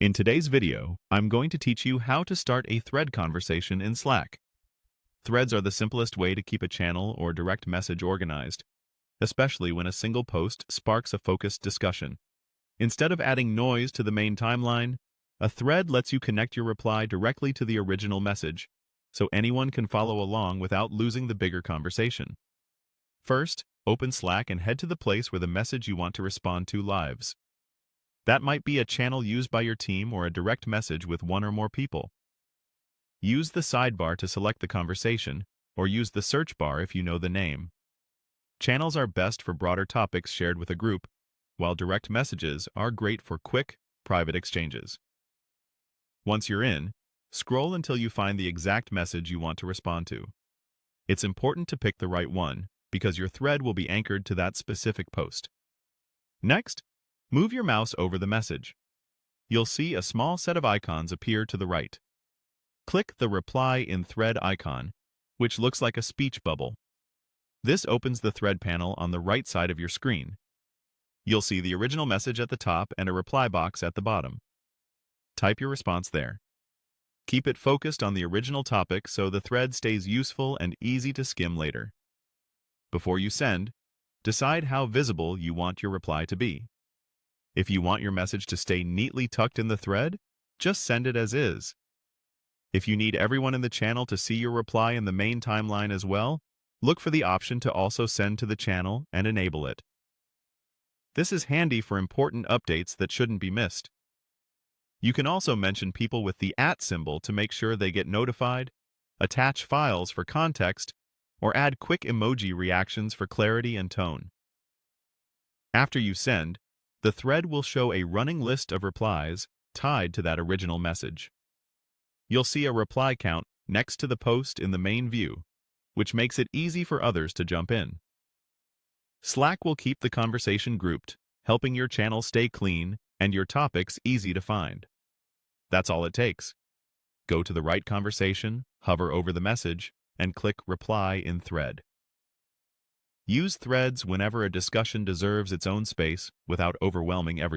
In today's video, I'm going to teach you how to start a thread conversation in Slack. Threads are the simplest way to keep a channel or direct message organized, especially when a single post sparks a focused discussion. Instead of adding noise to the main timeline, a thread lets you connect your reply directly to the original message, so anyone can follow along without losing the bigger conversation. First, open Slack and head to the place where the message you want to respond to lives. That might be a channel used by your team or a direct message with one or more people. Use the sidebar to select the conversation, or use the search bar if you know the name. Channels are best for broader topics shared with a group, while direct messages are great for quick, private exchanges. Once you're in, scroll until you find the exact message you want to respond to. It's important to pick the right one, because your thread will be anchored to that specific post. Next, move your mouse over the message. You'll see a small set of icons appear to the right. Click the Reply in Thread icon, which looks like a speech bubble. This opens the thread panel on the right side of your screen. You'll see the original message at the top and a reply box at the bottom. Type your response there. Keep it focused on the original topic so the thread stays useful and easy to skim later. Before you send, decide how visible you want your reply to be. If you want your message to stay neatly tucked in the thread, just send it as is. If you need everyone in the channel to see your reply in the main timeline as well, look for the option to also send to the channel and enable it. This is handy for important updates that shouldn't be missed. You can also mention people with the @ symbol to make sure they get notified, attach files for context, or add quick emoji reactions for clarity and tone. After you send, the thread will show a running list of replies tied to that original message. You'll see a reply count next to the post in the main view, which makes it easy for others to jump in. Slack will keep the conversation grouped, helping your channel stay clean and your topics easy to find. That's all it takes. Go to the right conversation, hover over the message, and click Reply in Thread. Use threads whenever a discussion deserves its own space without overwhelming everyone.